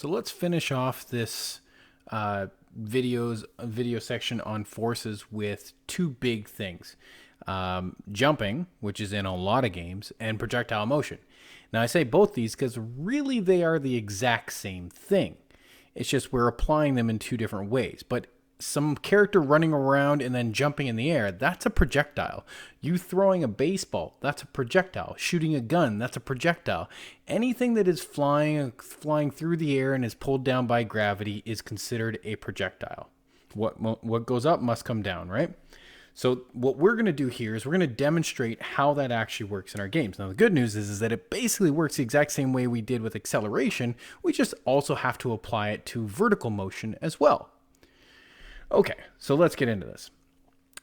So let's finish off this video section on forces with two big things. Jumping, which is in a lot of games, and projectile motion. Now I say both these because really they are the exact same thing. It's just we're applying them in two different ways. But some character running around and then jumping in the air, that's a projectile. You throwing a baseball, that's a projectile. Shooting a gun, that's a projectile. Anything that is flying through the air and is pulled down by gravity is considered a projectile. What goes up must come down, right? So what we're going to do here is we're going to demonstrate how that actually works in our games. Now, the good news is that it basically works the exact same way we did with acceleration. We just also have to apply it to vertical motion as well. Okay, so let's get into this.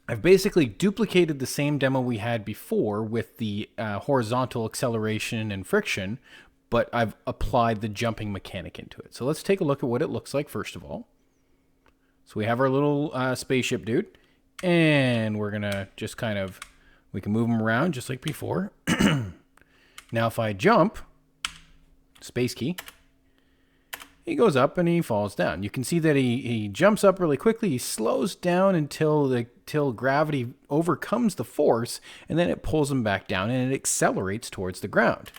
I've basically duplicated the same demo we had before with the horizontal acceleration and friction, but I've applied the jumping mechanic into it. So let's take a look at what it looks like first of all. So we have our little spaceship dude, and we're gonna just we can move him around just like before. Now if I jump, space key, he goes up and he falls down. You can see that he jumps up really quickly. He slows down until gravity overcomes the force, and then it pulls him back down and it accelerates towards the ground.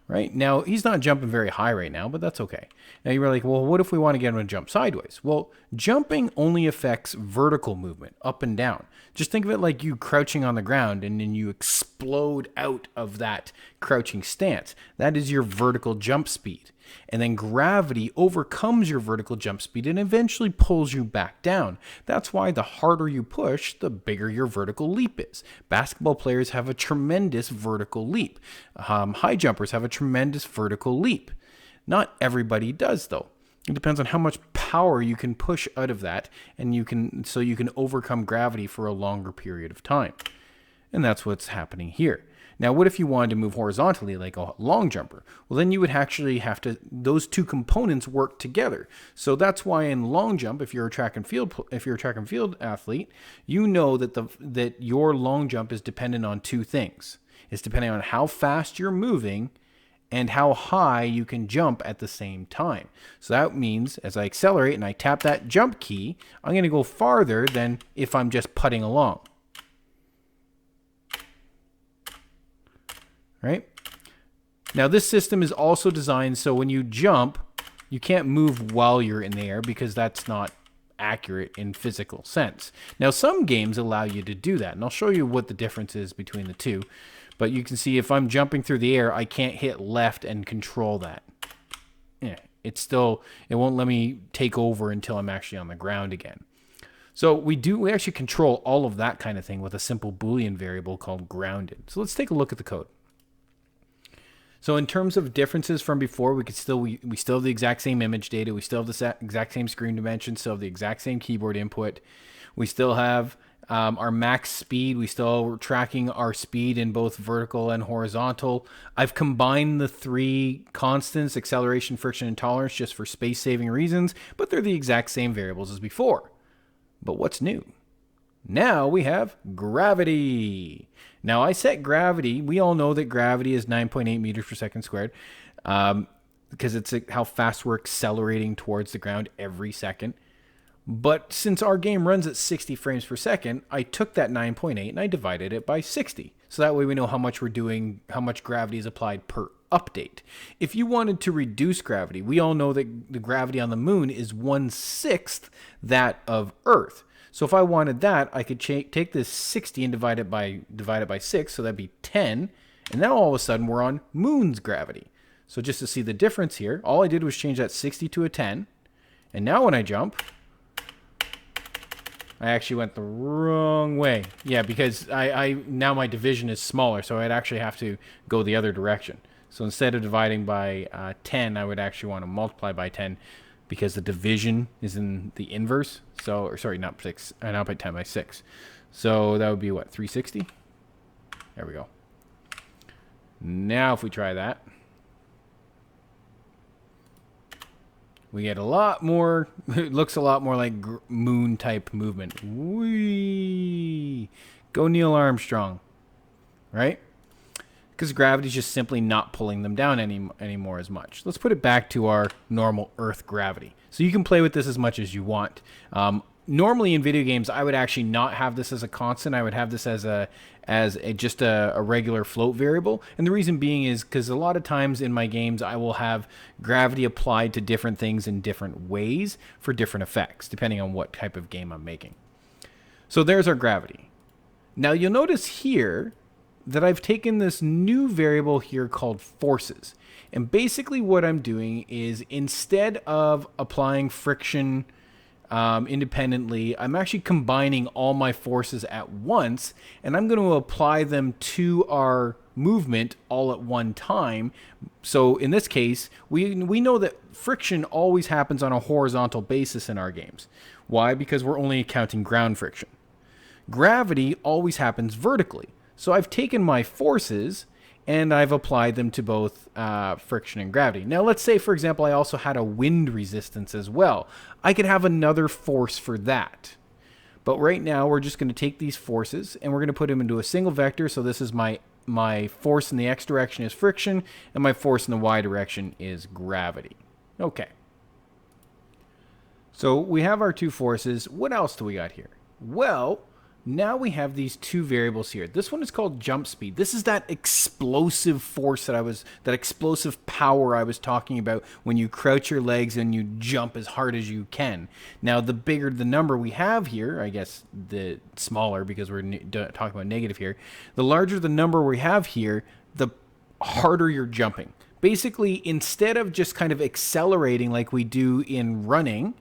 Right? Now, he's not jumping very high right now, but that's okay. Now you're like, well, what if we want to get him to jump sideways? Well, jumping only affects vertical movement, up and down. Just think of it like you crouching on the ground and then you explode out of that crouching stance. That is your vertical jump speed. And then gravity overcomes your vertical jump speed and eventually pulls you back down. That's why the harder you push, the bigger your vertical leap is. Basketball players have a tremendous vertical leap. High jumpers have a tremendous vertical leap. Not everybody does, though. It depends on how much power you can push out of that, and you can overcome gravity for a longer period of time. And that's what's happening here. Now, what if you wanted to move horizontally like a long jumper? Well, then you would actually have to, those two components work together. So that's why in long jump, if you're a track and field athlete, you know that your long jump is dependent on two things. It's depending on how fast you're moving and how high you can jump at the same time. So that means as I accelerate and I tap that jump key, I'm going to go farther than if I'm just putting along. Right? Now this system is also designed so when you jump, you can't move while you're in the air because that's not accurate in physical sense. Now some games allow you to do that, and I'll show you what the difference is between the two. But you can see if I'm jumping through the air, I can't hit left and control that. Yeah, it won't let me take over until I'm actually on the ground again. So we actually control all of that kind of thing with a simple Boolean variable called grounded. So let's take a look at the code. So in terms of differences from before, we still have the exact same image data. We still have the exact same screen dimensions. Still have the exact same keyboard input. We still have our max speed. We still are tracking our speed in both vertical and horizontal. I've combined the three constants, acceleration, friction, and tolerance, just for space-saving reasons, but they're the exact same variables as before. But what's new? Now we have gravity. Now I set gravity. We all know that gravity is 9.8 meters per second squared because it's how fast we're accelerating towards the ground every second. But since our game runs at 60 frames per second, I took that 9.8 and I divided it by 60. So that way we know how much how much gravity is applied per update. If you wanted to reduce gravity, we all know that the gravity on the moon is 1/6 that of Earth. So if I wanted that, I could take this 60 and divide it by 6, so that'd be 10. And now all of a sudden we're on moon's gravity. So just to see the difference here, all I did was change that 60 to a 10. And now when I jump, I actually went the wrong way. Yeah, because now my division is smaller, so I'd actually have to go the other direction. So instead of dividing by 10, I would actually want to multiply by 10 because the division is in the inverse. So, or sorry, not by 10 by 6. So that would be what, 360? There we go. Now if we try that, we get a lot more, it looks a lot more like moon type movement. Whee! Go Neil Armstrong, right? because gravity's just simply not pulling them down anymore as much. Let's put it back to our normal Earth gravity. So you can play with this as much as you want. Normally in video games, I would actually not have this as a constant. I would have this as just a regular float variable. And the reason being is because a lot of times in my games, I will have gravity applied to different things in different ways for different effects, depending on what type of game I'm making. So there's our gravity. Now you'll notice here that I've taken this new variable here called forces. And basically what I'm doing is, instead of applying friction independently, I'm actually combining all my forces at once, and I'm going to apply them to our movement all at one time. So in this case, we know that friction always happens on a horizontal basis in our games. Why? Because we're only counting ground friction. Gravity always happens vertically. So I've taken my forces and I've applied them to both friction and gravity. Now, let's say, for example, I also had a wind resistance as well. I could have another force for that. But right now, we're just going to take these forces and we're going to put them into a single vector. So this is my force in the x direction is friction, and my force in the y direction is gravity. Okay. So we have our two forces. What else do we got here? Well, now we have these two variables here. This one is called jump speed. This is that explosive force that explosive power I was talking about when you crouch your legs and you jump as hard as you can. Now, the bigger the number we have here, I guess the smaller because we're talking about negative here, the larger the number we have here, the harder you're jumping. Basically, instead of just kind of accelerating like we do in running,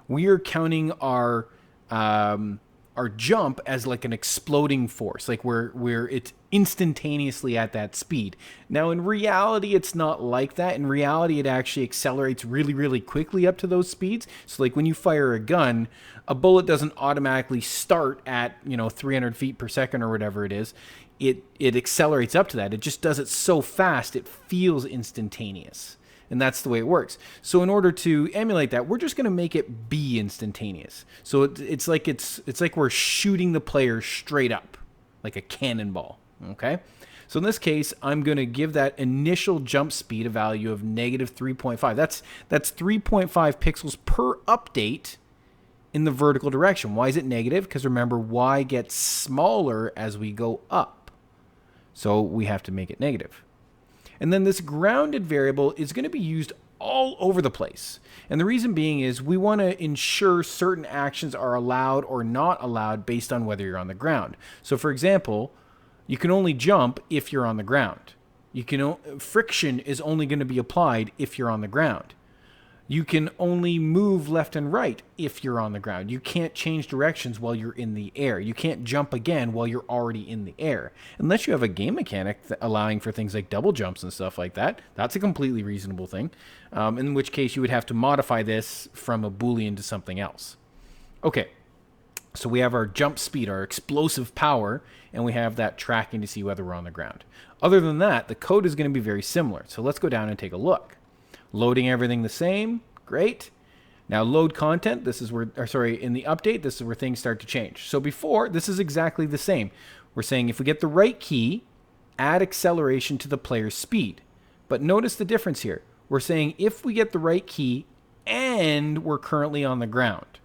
we are counting our jump as like an exploding force, like where it's instantaneously at that speed. Now, in reality, it's not like that. In reality, it actually accelerates really, really quickly up to those speeds. So like when you fire a gun, a bullet doesn't automatically start at, 300 feet per second or whatever it is. It accelerates up to that. It just does it so fast, it feels instantaneous. And that's the way it works. So in order to emulate that, we're just going to make it be instantaneous. So it's like we're shooting the player straight up, like a cannonball. Okay. So in this case, I'm going to give that initial jump speed a value of negative 3.5. That's 3.5 pixels per update in the vertical direction. Why is it negative? Because remember, y gets smaller as we go up. So we have to make it negative. And then this grounded variable is going to be used all over the place. And the reason being is we want to ensure certain actions are allowed or not allowed based on whether you're on the ground. So for example, you can only jump if you're on the ground. Friction is only going to be applied if you're on the ground. You can only move left and right if you're on the ground. You can't change directions while you're in the air. You can't jump again while you're already in the air. Unless you have a game mechanic allowing for things like double jumps and stuff like that. That's a completely reasonable thing. In which case you would have to modify this from a Boolean to something else. Okay, so we have our jump speed, our explosive power, and we have that tracking to see whether we're on the ground. Other than that, the code is going to be very similar. So let's go down and take a look. Loading everything the same, great. Now load content, this is where, in the update, this is where things start to change. So before, this is exactly the same. We're saying if we get the right key, add acceleration to the player's speed. But notice the difference here. We're saying if we get the right key and we're currently on the ground,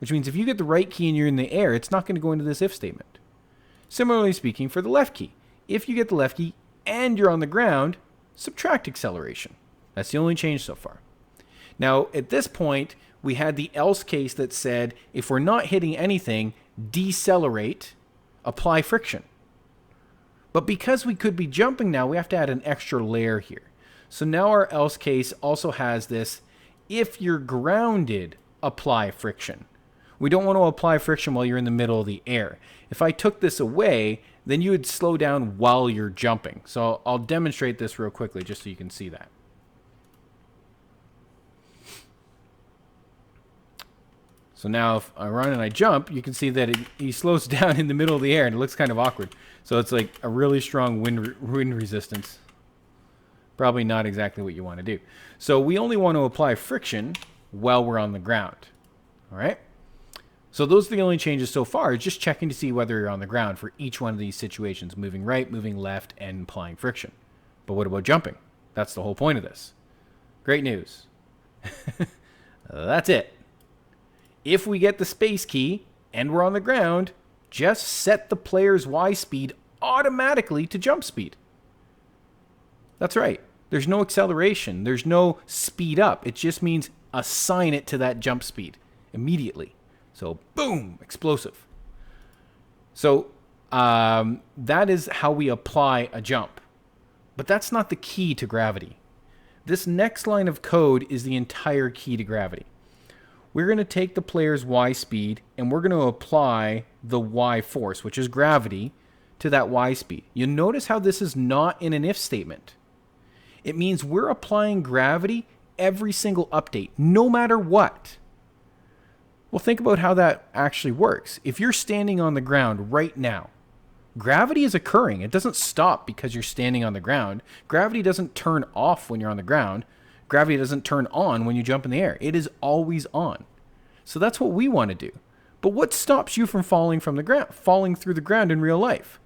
which means if you get the right key and you're in the air, it's not going to go into this if statement. Similarly speaking for the left key, if you get the left key and you're on the ground, subtract acceleration. That's the only change so far. Now, at this point, we had the else case that said, if we're not hitting anything, decelerate, apply friction. But because we could be jumping now, we have to add an extra layer here. So now our else case also has this, if you're grounded, apply friction. We don't want to apply friction while you're in the middle of the air. If I took this away, then you would slow down while you're jumping. So I'll demonstrate this real quickly just so you can see that. So now if I run and I jump, you can see that he slows down in the middle of the air and it looks kind of awkward. So it's like a really strong wind resistance. Probably not exactly what you want to do. So we only want to apply friction while we're on the ground. All right. So those are the only changes so far, just checking to see whether you're on the ground for each one of these situations, moving right, moving left, and applying friction. But what about jumping? That's the whole point of this. Great news. That's it. If we get the space key and we're on the ground, just set the player's Y speed automatically to jump speed. That's right. There's no acceleration. There's no speed up. It just means assign it to that jump speed immediately. So, boom, explosive. So, that is how we apply a jump. But that's not the key to gravity. This next line of code is the entire key to gravity. We're going to take the player's Y speed and we're going to apply the Y force, which is gravity, to that Y speed. You notice how this is not in an if statement. It means we're applying gravity every single update, no matter what. Well, think about how that actually works. If you're standing on the ground right now, gravity is occurring. It doesn't stop because you're standing on the ground. Gravity doesn't turn off when you're on the ground. Gravity doesn't turn on when you jump in the air. It is always on. So that's what we want to do. But what stops you from falling through the ground in real life?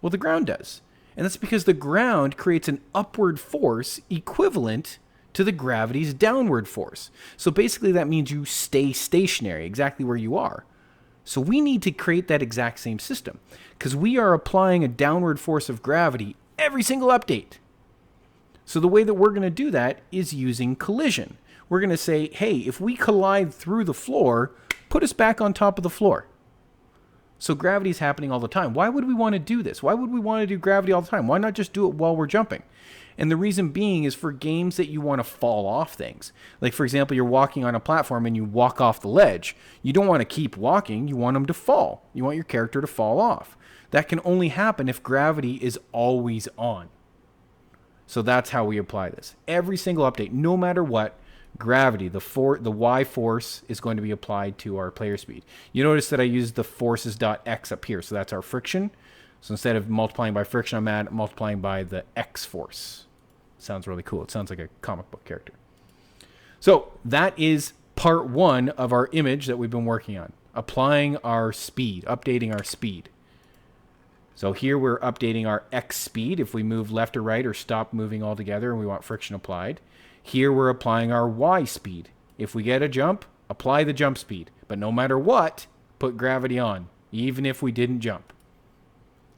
Well, the ground does. And that's because the ground creates an upward force equivalent to the gravity's downward force. So basically that means you stay stationary exactly where you are. So we need to create that exact same system because we are applying a downward force of gravity every single update. So the way that we're going to do that is using collision. We're going to say, hey, if we collide through the floor, put us back on top of the floor. So gravity is happening all the time. Why would we want to do this? Why would we want to do gravity all the time? Why not just do it while we're jumping? And the reason being is for games that you want to fall off things. Like, for example, you're walking on a platform and you walk off the ledge. You don't want to keep walking. You want them to fall. You want your character to fall off. That can only happen if gravity is always on. So that's how we apply this. Every single update, no matter what, gravity, the Y force is going to be applied to our player speed. You notice that I used the forces.x up here. So that's our friction. So instead of multiplying by friction, I'm multiplying by the X force. Sounds really cool. It sounds like a comic book character. So that is part one of our image that we've been working on. Applying our speed, updating our speed. So here we're updating our X speed if we move left or right or stop moving altogether and we want friction applied. Here we're applying our Y speed. If we get a jump, apply the jump speed. But no matter what, put gravity on, even if we didn't jump.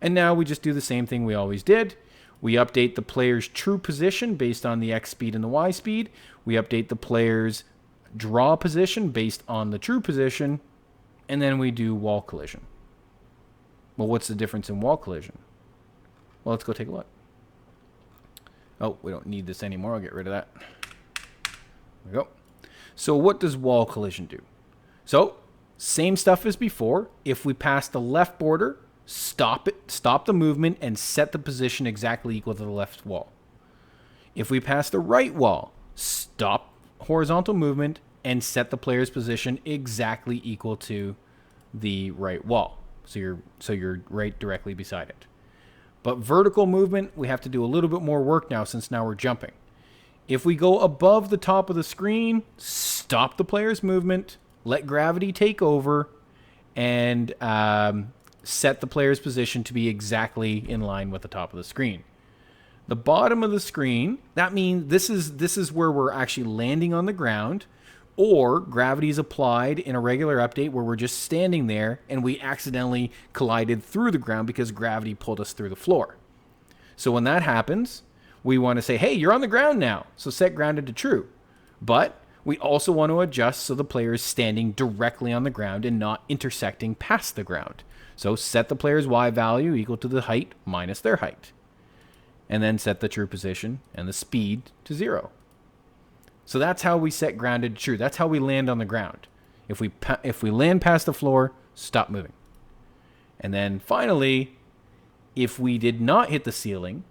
And now we just do the same thing we always did. We update the player's true position based on the X speed and the Y speed. We update the player's draw position based on the true position. And then we do wall collision. Well, what's the difference in wall collision? Well, let's go take a look. Oh, we don't need this anymore. I'll get rid of that. There we go. So what does wall collision do? So, same stuff as before. If we pass the left border, stop the movement, and set the position exactly equal to the left wall. If we pass the right wall, stop horizontal movement, and set the player's position exactly equal to the right wall. So you're right directly beside it. But vertical movement, we have to do a little bit more work now since now we're jumping. If we go above the top of the screen, stop the player's movement, let gravity take over, and set the player's position to be exactly in line with the top of the screen. The bottom of the screen, that means this is where we're actually landing on the ground, or gravity is applied in a regular update where we're just standing there and we accidentally collided through the ground because gravity pulled us through the floor. So when that happens, we want to say, hey, you're on the ground now. So set grounded to true. But we also want to adjust so the player is standing directly on the ground and not intersecting past the ground. So set the player's Y value equal to the height minus their height. And then set the true position and the speed to 0. So that's how we set grounded to true. That's how we land on the ground. If we land past the floor, stop moving. And then finally, if we did not hit the ceiling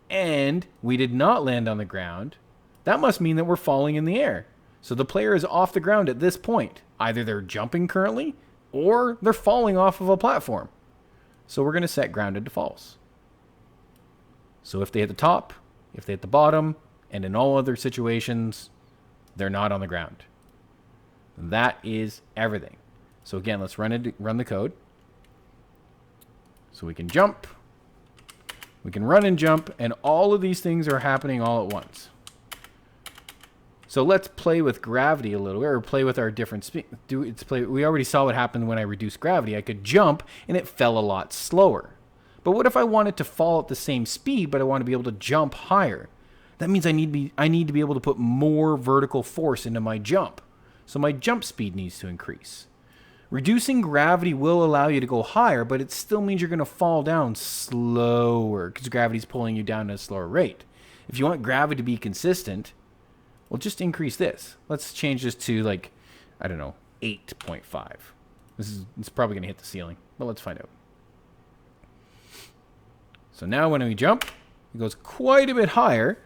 and we did not land on the ground, that must mean that we're falling in the air. So the player is off the ground at this point. Either they're jumping currently or they're falling off of a platform. So we're going to set grounded to false. So if they hit the top, if they hit the bottom, and in all other situations, they're not on the ground. That is everything. So again, let's run the code. So we can jump, we can run and jump, and all of these things are happening all at once. So let's play with gravity a little, or play with our different speed. We already saw what happened when I reduced gravity. I could jump, and it fell a lot slower. But what if I wanted to fall at the same speed, but I want to be able to jump higher? That means I need to be able to put more vertical force into my jump. So my jump speed needs to increase. Reducing gravity will allow you to go higher, but it still means you're going to fall down slower because gravity's pulling you down at a slower rate. If you want gravity to be consistent, well, just increase this. Let's change this to, like, I don't know, 8.5. This is probably going to hit the ceiling, but let's find out. So now when we jump, it goes quite a bit higher,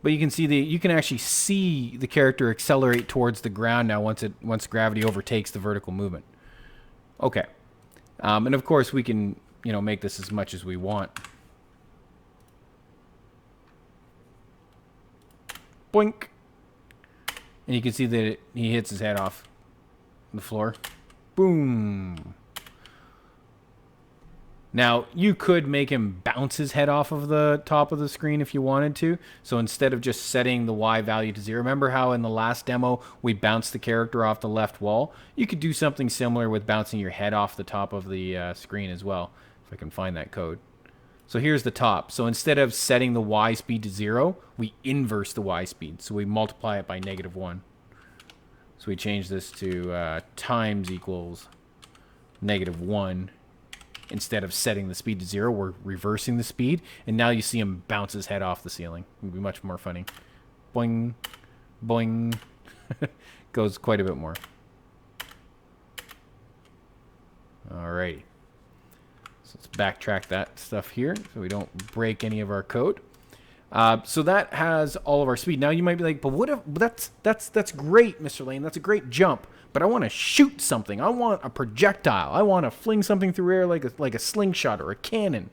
but you can actually see the character accelerate towards the ground now once gravity overtakes the vertical movement. Okay. And of course we can, make this as much as we want. Boink. And you can see that he hits his head off the floor. Boom. Now, you could make him bounce his head off of the top of the screen if you wanted to. So instead of just setting the Y value to 0, remember how in the last demo we bounced the character off the left wall? You could do something similar with bouncing your head off the top of the screen as well, if I can find that code. So here's the top. So instead of setting the Y speed to 0, we inverse the Y speed. So we multiply it by -1. So we change this to times equals -1. Instead of setting the speed to 0, we're reversing the speed. And now you see him bounce his head off the ceiling. It would be much more funny. Boing. Boing. Goes quite a bit more. Alrighty. So let's backtrack that stuff here so we don't break any of our code. So that has all of our speed. Now you might be like, but what if that's great, Mr. Lane. That's a great jump. But I want to shoot something. I want a projectile. I want to fling something through air like a slingshot or a cannon.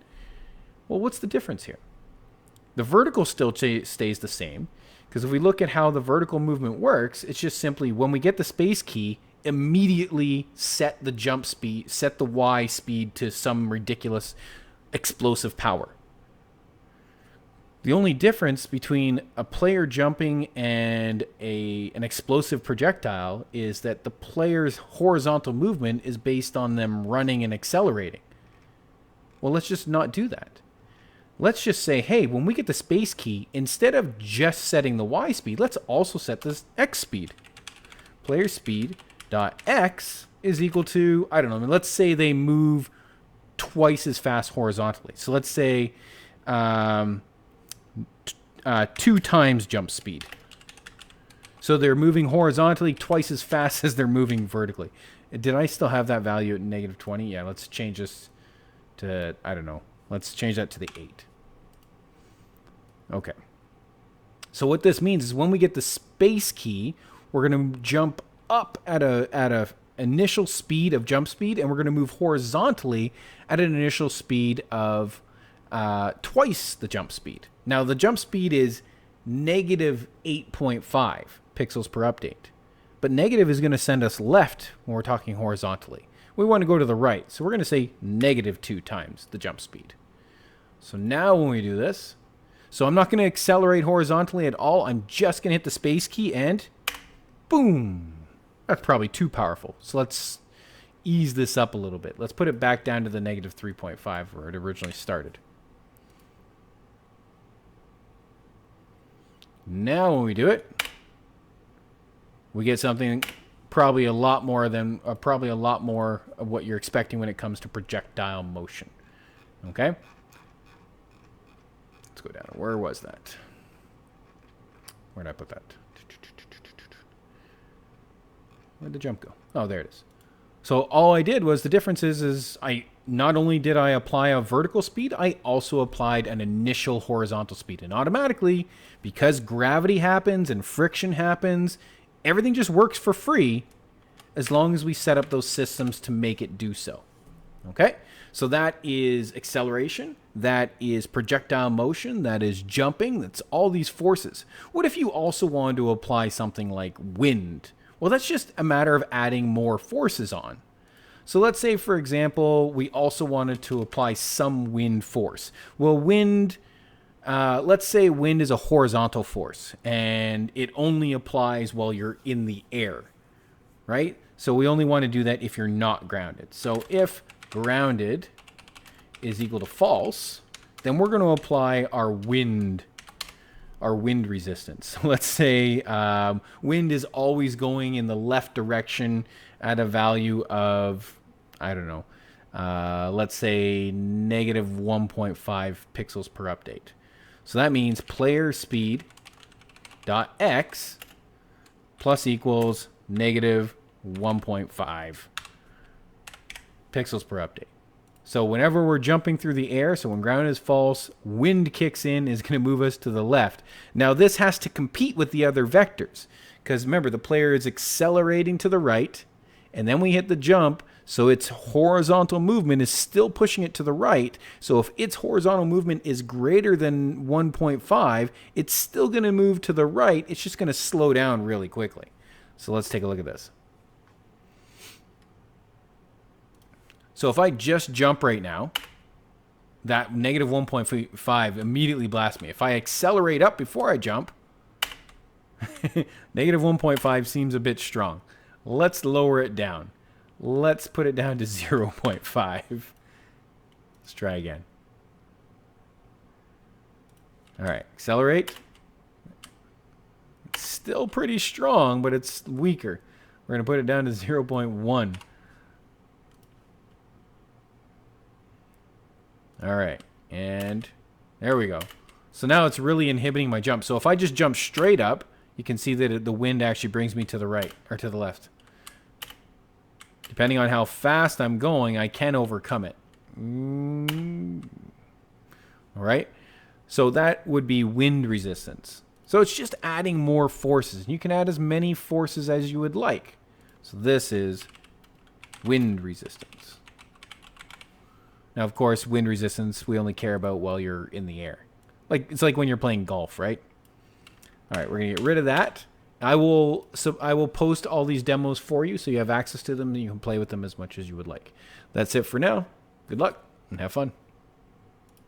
Well, what's the difference here? The vertical still stays the same. Because if we look at how the vertical movement works, it's just simply when we get the space key, immediately set the jump speed, set the Y speed to some ridiculous explosive power. The only difference between a player jumping and an explosive projectile is that the player's horizontal movement is based on them running and accelerating. Well, let's just not do that. Let's just say, hey, when we get the space key, instead of just setting the Y speed, let's also set this X speed. Player speed dot X is equal to, I don't know, let's say they move twice as fast horizontally. So let's say 2 times jump speed. So they're moving horizontally twice as fast as they're moving vertically. Did I still have that value at -20? Yeah, let's change this to, I don't know. Let's change that to the 8. Okay. So what this means is when we get the space key, we're going to jump up at a initial speed of jump speed, and we're going to move horizontally at an initial speed of twice the jump speed. Now, the jump speed is -8.5 pixels per update. But negative is going to send us left when we're talking horizontally. We want to go to the right, so we're going to say -2 times the jump speed. So now when we do this, so I'm not going to accelerate horizontally at all. I'm just going to hit the space key and boom. That's probably too powerful. So let's ease this up a little bit. Let's put it back down to the -3.5 where it originally started. Now when we do it, we get something probably a lot more of what you're expecting when it comes to projectile motion. Okay? Let's go down. Where was that? Where did I put that? Where'd the jump go? Oh, there it is. So all I did was, the difference is I not only did I apply a vertical speed, I also applied an initial horizontal speed. And automatically, because gravity happens and friction happens, everything just works for free as long as we set up those systems to make it do so. Okay? So that is acceleration, that is projectile motion, that is jumping, that's all these forces. What if you also wanted to apply something like wind? Well, that's just a matter of adding more forces on. So let's say, for example, we also wanted to apply some wind force. Well, wind, let's say wind is a horizontal force, and it only applies while you're in the air, right? So we only want to do that if you're not grounded. So if grounded is equal to false, then we're going to apply our wind resistance. So let's say wind is always going in the left direction at a value of, I don't know, let's say negative 1.5 pixels per update. So that means player speed dot x plus equals negative 1.5 pixels per update. So whenever we're jumping through the air, so when ground is false, wind kicks in, is going to move us to the left. Now this has to compete with the other vectors, because remember, the player is accelerating to the right, and then we hit the jump, so its horizontal movement is still pushing it to the right. So if its horizontal movement is greater than 1.5, it's still going to move to the right. It's just going to slow down really quickly. So let's take a look at this. So if I just jump right now, that negative 1.5 immediately blasts me. If I accelerate up before I jump, negative 1.5 seems a bit strong. Let's lower it down. Let's put it down to 0.5. Let's try again. All right, accelerate. It's still pretty strong, but it's weaker. We're going to put it down to 0.1. All right, and there we go. So now it's really inhibiting my jump. So if I just jump straight up, you can see that the wind actually brings me to the right, or to the left. Depending on how fast I'm going, I can overcome it. All right, so that would be wind resistance. So it's just adding more forces. You can add as many forces as you would like. So this is wind resistance. Now, of course, wind resistance we only care about while you're in the air. It's like when you're playing golf, right? All right, we're gonna get rid of that. I will post all these demos for you so you have access to them and you can play with them as much as you would like. That's it for now. Good luck and have fun.